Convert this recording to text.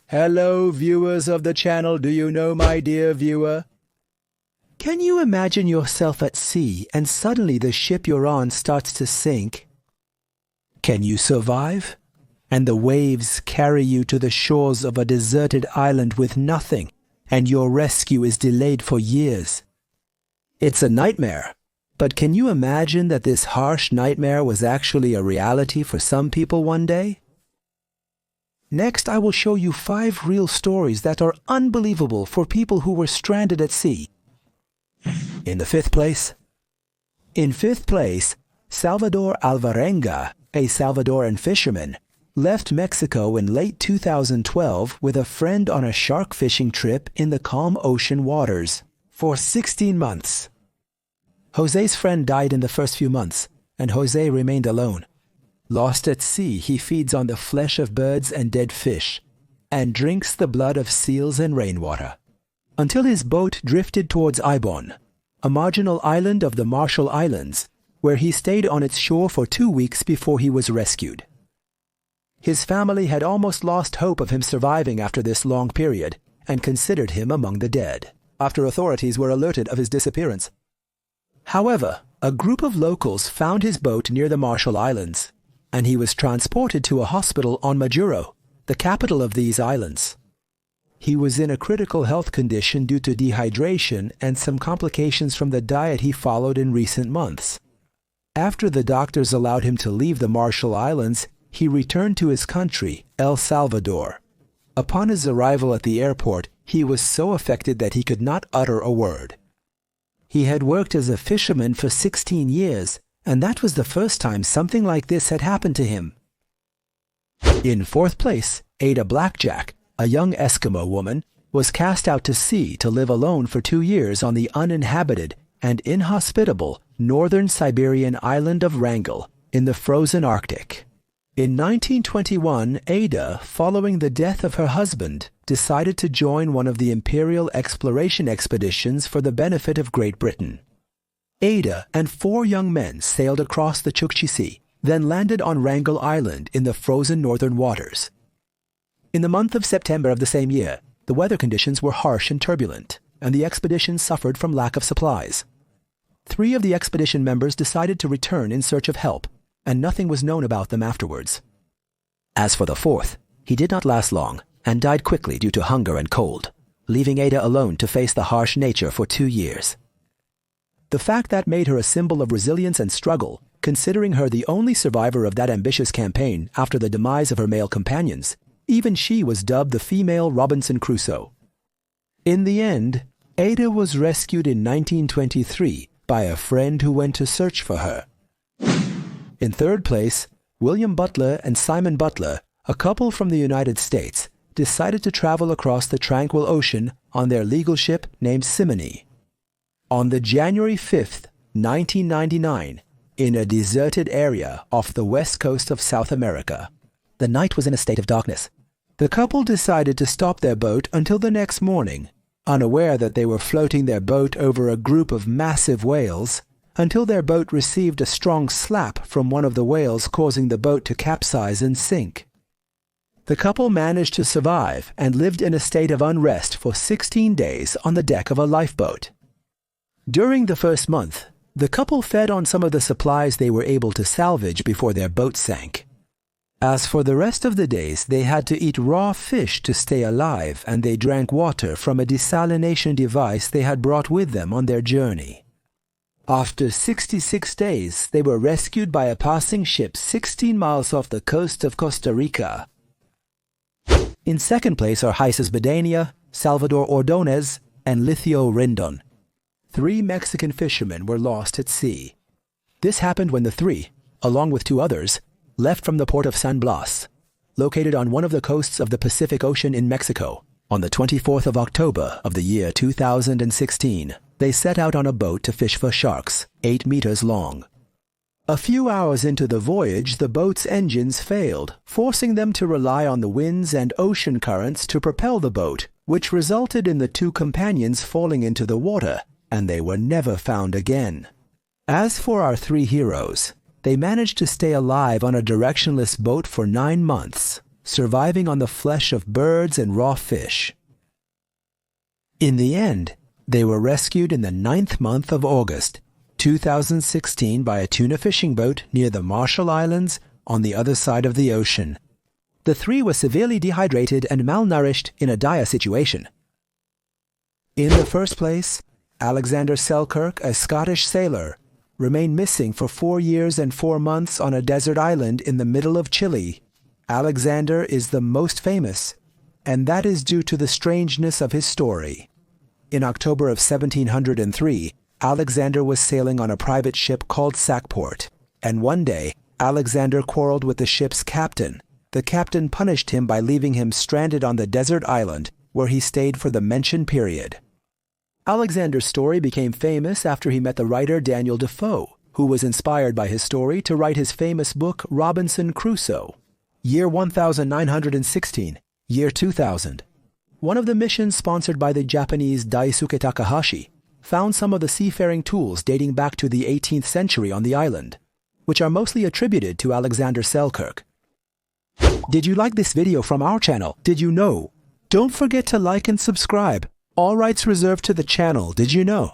Hello, viewers of the channel. Do you know my dear viewer? Can you imagine yourself at sea and suddenly the ship you're on starts to sink? Can you survive? And the waves carry you to the shores of a deserted island with nothing, and your rescue is delayed for years. It's a nightmare, but can you imagine that this harsh nightmare was actually a reality for some people one day? Next, I will show you 5 real stories that are unbelievable for people who were stranded at sea. In the 5th place. In 5th place, Salvador Alvarenga, a Salvadoran fisherman, left Mexico in late 2012 with a friend on a shark fishing trip in the calm ocean waters for 16 months. Jose's friend died in the first few months, and Jose remained alone. Lost at sea, he feeds on the flesh of birds and dead fish, and drinks the blood of seals and rainwater, until his boat drifted towards Ibon, a marginal island of the Marshall Islands, where he stayed on its shore for 2 weeks before he was rescued. His family had almost lost hope of him surviving after this long period, and considered him among the dead, after authorities were alerted of his disappearance. However, a group of locals found his boat near the Marshall Islands, and he was transported to a hospital on Majuro, the capital of these islands. He was in a critical health condition due to dehydration and some complications from the diet he followed in recent months. After the doctors allowed him to leave the Marshall Islands, he returned to his country, El Salvador. Upon his arrival at the airport, he was so affected that he could not utter a word. He had worked as a fisherman for 16 years, and that was the first time something like this had happened to him. In 4th place, Ada Blackjack, a young Eskimo woman, was cast out to sea to live alone for 2 years on the uninhabited and inhospitable northern Siberian island of Wrangel in the frozen Arctic. In 1921, Ada, following the death of her husband, decided to join one of the imperial exploration expeditions for the benefit of Great Britain. Ada and 4 young men sailed across the Chukchi Sea, then landed on Wrangel Island in the frozen northern waters. In the month of September of the same year, the weather conditions were harsh and turbulent, and the expedition suffered from lack of supplies. 3 of the expedition members decided to return in search of help, and nothing was known about them afterwards. As for the 4th, he did not last long, and died quickly due to hunger and cold, leaving Ada alone to face the harsh nature for 2 years. The fact that made her a symbol of resilience and struggle, considering her the only survivor of that ambitious campaign after the demise of her male companions. Even she was dubbed the female Robinson Crusoe. In the end, Ada was rescued in 1923 by a friend who went to search for her. In 3rd place, William Butler and Simon Butler, a couple from the United States, decided to travel across the tranquil ocean on their legal ship named Simony. On the January 5th, 1999, in a deserted area off the west coast of South America, the night was in a state of darkness. The couple decided to stop their boat until the next morning, unaware that they were floating their boat over a group of massive whales, until their boat received a strong slap from one of the whales, causing the boat to capsize and sink. The couple managed to survive and lived in a state of unrest for 16 days on the deck of a lifeboat. During the first month, the couple fed on some of the supplies they were able to salvage before their boat sank. As for the rest of the days, they had to eat raw fish to stay alive, and they drank water from a desalination device they had brought with them on their journey. After 66 days, they were rescued by a passing ship 16 miles off the coast of Costa Rica. In 2nd place are Jesus Bedania, Salvador Ordonez, and Lithio Rendon. 3 Mexican fishermen were lost at sea. This happened when the 3, along with 2 others, left from the port of San Blas, located on one of the coasts of the Pacific Ocean in Mexico. On the 24th of October of the year 2016, they set out on a boat to fish for sharks, 8 meters long. A few hours into the voyage, the boat's engines failed, forcing them to rely on the winds and ocean currents to propel the boat, which resulted in the 2 companions falling into the water, and they were never found again. As for our 3 heroes, they managed to stay alive on a directionless boat for 9 months, surviving on the flesh of birds and raw fish. In the end, they were rescued in the 9th month of August, 2016 by a tuna fishing boat near the Marshall Islands on the other side of the ocean. The 3 were severely dehydrated and malnourished in a dire situation. In the first place, Alexander Selkirk, a Scottish sailor, remained missing for 4 years and 4 months on a desert island in the middle of Chile. Alexander is the most famous, and that is due to the strangeness of his story. In October of 1703, Alexander was sailing on a private ship called Sackport, and one day Alexander quarreled with the ship's captain. The captain punished him by leaving him stranded on the desert island, where he stayed for the mentioned period. Alexander's story became famous after he met the writer Daniel Defoe, who was inspired by his story to write his famous book Robinson Crusoe. Year 1916, year 2000. One of the missions sponsored by the Japanese Daisuke Takahashi found some of the seafaring tools dating back to the 18th century on the island, which are mostly attributed to Alexander Selkirk. Did you like this video from our channel? Did you know? Don't forget to like and subscribe. All rights reserved to the channel, did you know?